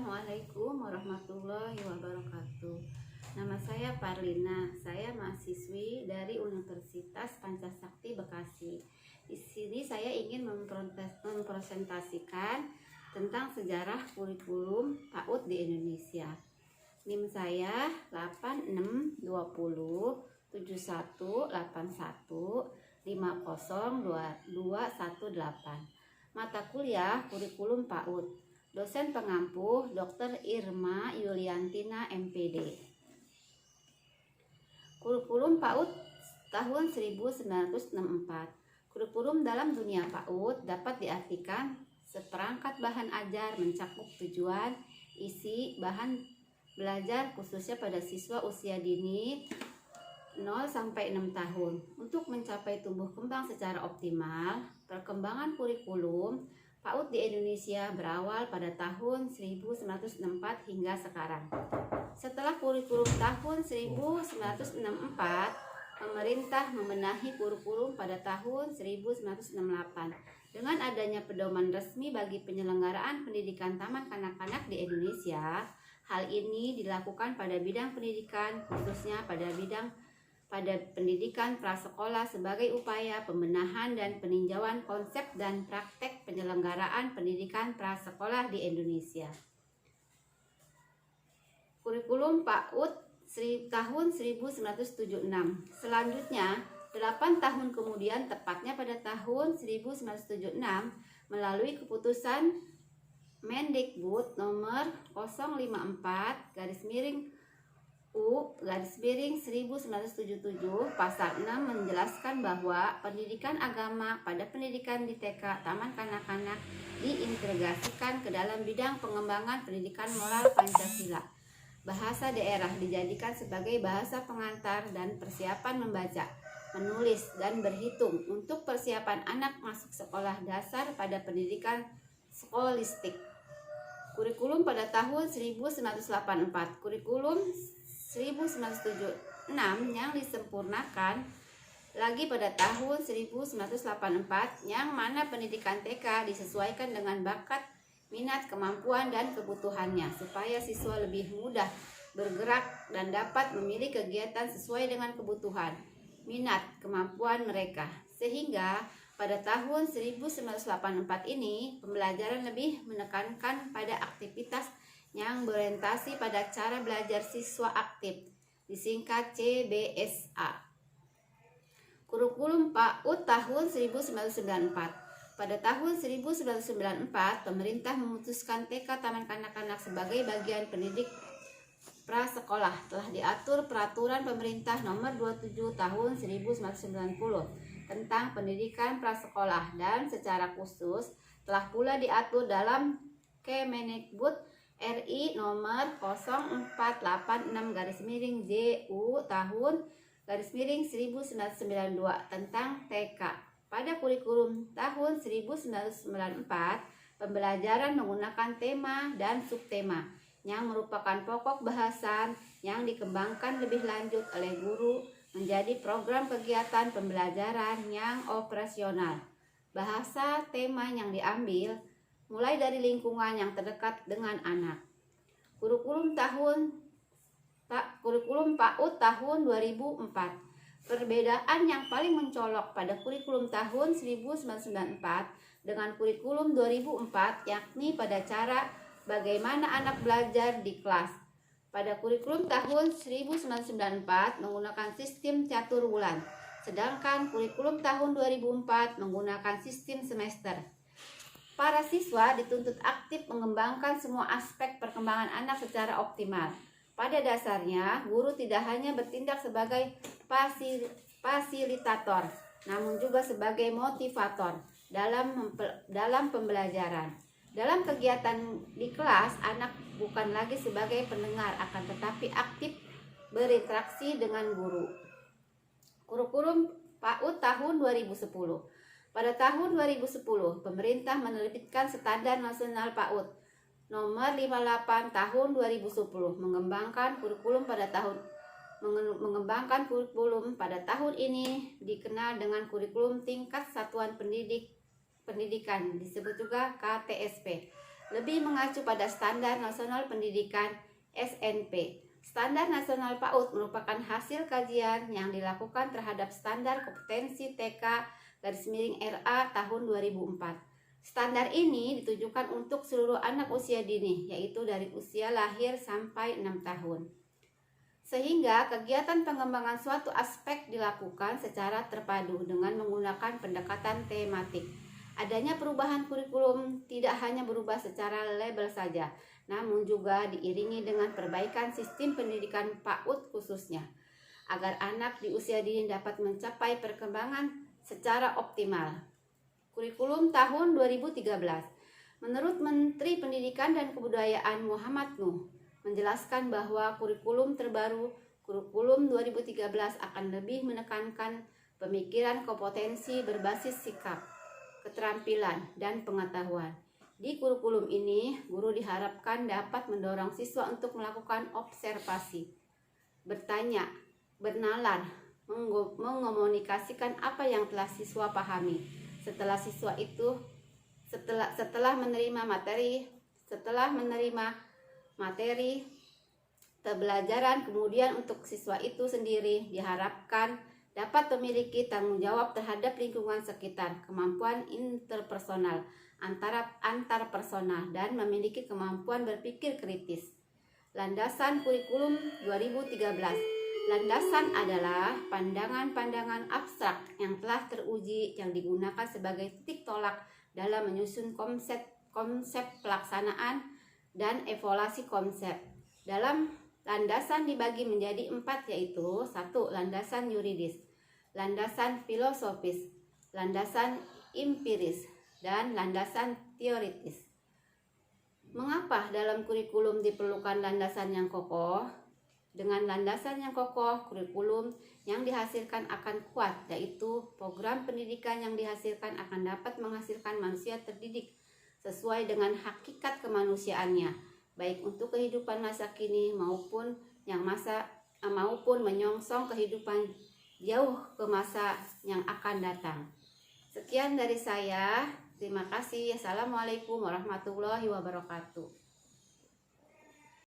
Assalamualaikum warahmatullahi wabarakatuh. Nama saya Parlina. Saya mahasiswi dari Universitas Pancasakti Bekasi. Di sini saya ingin mempresentasikan tentang sejarah kurikulum PAUD di Indonesia. NIM saya 8620 7181 502218. Mata kuliah kurikulum PAUD. Dosen pengampu Dr. Irma Yuliantina MPD. Kurikulum PAUD tahun 1964. Kurikulum dalam dunia PAUD dapat diartikan seperangkat bahan ajar mencakup tujuan, isi, bahan belajar khususnya pada siswa usia dini 0 sampai 6 tahun. Untuk mencapai tumbuh kembang secara optimal, perkembangan kurikulum PAUD di Indonesia berawal pada tahun 1964 hingga sekarang. Setelah kurikulum tahun 1964, pemerintah membenahi kurikulum pada tahun 1968. Dengan adanya pedoman resmi bagi penyelenggaraan pendidikan taman kanak-kanak di Indonesia, hal ini dilakukan pada bidang pendidikan, khususnya pada pendidikan prasekolah sebagai upaya pembenahan dan peninjauan konsep dan praktek penyelenggaraan pendidikan prasekolah di Indonesia. Kurikulum PAUD tahun 1976. Selanjutnya, 8 tahun kemudian, tepatnya pada tahun 1976, melalui keputusan Mendikbud nomor 054 U/1977 pasal 6 menjelaskan bahwa pendidikan agama pada pendidikan di TK Taman Kanak-kanak diintegrasikan ke dalam bidang pengembangan pendidikan moral Pancasila. Bahasa daerah dijadikan sebagai bahasa pengantar dan persiapan membaca, menulis, dan berhitung untuk persiapan anak masuk sekolah dasar pada pendidikan skolastik. Kurikulum pada tahun 1984. Kurikulum 1976 yang disempurnakan lagi pada tahun 1984, yang mana pendidikan TK disesuaikan dengan bakat, minat, kemampuan, dan kebutuhannya supaya siswa lebih mudah bergerak dan dapat memilih kegiatan sesuai dengan kebutuhan, minat, kemampuan mereka. Sehingga pada tahun 1984 ini pembelajaran lebih menekankan pada aktivitas yang berorientasi pada cara belajar siswa aktif, disingkat CBSA. Kurikulum PAUD tahun 1994. Pada tahun 1994, pemerintah memutuskan TK Taman Kanak-kanak sebagai bagian pendidik prasekolah. Telah diatur peraturan pemerintah nomor 27 tahun 1990 tentang pendidikan prasekolah, dan secara khusus telah pula diatur dalam Kemendikbud RI nomor 0486/JU tahun 1992 tentang TK. Pada kurikulum tahun 1994, pembelajaran menggunakan tema dan subtema yang merupakan pokok bahasan yang dikembangkan lebih lanjut oleh guru menjadi program kegiatan pembelajaran yang operasional. Bahasa tema yang diambil mulai dari lingkungan yang terdekat dengan anak. Kurikulum PAUD tahun 2004. Perbedaan yang paling mencolok pada kurikulum tahun 1994 dengan kurikulum 2004 yakni pada cara bagaimana anak belajar di kelas. Pada kurikulum tahun 1994 menggunakan sistem catur bulan, sedangkan kurikulum tahun 2004 menggunakan sistem semester. Para siswa dituntut aktif mengembangkan semua aspek perkembangan anak secara optimal. Pada dasarnya, guru tidak hanya bertindak sebagai fasilitator, namun juga sebagai motivator dalam pembelajaran. Dalam kegiatan di kelas, anak bukan lagi sebagai pendengar, akan tetapi aktif berinteraksi dengan guru. Kurikulum PAUD tahun 2010. Pada tahun 2010, pemerintah menerbitkan Standar Nasional PAUD nomor 58 tahun 2010 mengembangkan kurikulum pada tahun ini dikenal dengan kurikulum tingkat satuan pendidikan, disebut juga KTSP. lebih mengacu pada Standar Nasional Pendidikan (SNP). Standar Nasional PAUD merupakan hasil kajian yang dilakukan terhadap standar kompetensi TK/RA tahun 2004. Standar ini ditujukan untuk seluruh anak usia dini, yaitu dari usia lahir sampai 6 tahun. Sehingga kegiatan pengembangan suatu aspek dilakukan secara terpadu dengan menggunakan pendekatan tematik. Adanya perubahan kurikulum tidak hanya berubah secara label saja, namun juga diiringi dengan perbaikan sistem pendidikan PAUD khususnya, agar anak di usia dini dapat mencapai perkembangan secara optimal. Kurikulum tahun 2013. Menurut Menteri Pendidikan dan Kebudayaan Muhammad Nuh, menjelaskan bahwa kurikulum terbaru, kurikulum 2013 akan lebih menekankan pemikiran kompetensi berbasis sikap, keterampilan, dan pengetahuan. Di kurikulum ini, guru diharapkan dapat mendorong siswa untuk melakukan observasi, bertanya, bernalar, mengomunikasikan apa yang telah siswa pahami. Setelah menerima materi pembelajaran, kemudian untuk siswa itu sendiri diharapkan dapat memiliki tanggung jawab terhadap lingkungan sekitar, kemampuan interpersonal, antar personal, dan memiliki kemampuan berpikir kritis. Landasan kurikulum 2013. Landasan adalah pandangan-pandangan abstrak yang telah teruji yang digunakan sebagai titik tolak dalam menyusun konsep pelaksanaan dan evaluasi konsep. Dalam landasan dibagi menjadi 4, yaitu 1. Landasan yuridis, landasan filosofis, landasan empiris, dan landasan teoritis. Mengapa dalam kurikulum diperlukan landasan yang kokoh? Dengan landasan yang kokoh, kurikulum yang dihasilkan akan kuat, yaitu program pendidikan yang dihasilkan akan dapat menghasilkan manusia terdidik sesuai dengan hakikat kemanusiaannya, baik untuk kehidupan masa kini maupun menyongsong kehidupan jauh ke masa yang akan datang. Sekian dari saya. Terima kasih. Assalamualaikum warahmatullahi wabarakatuh.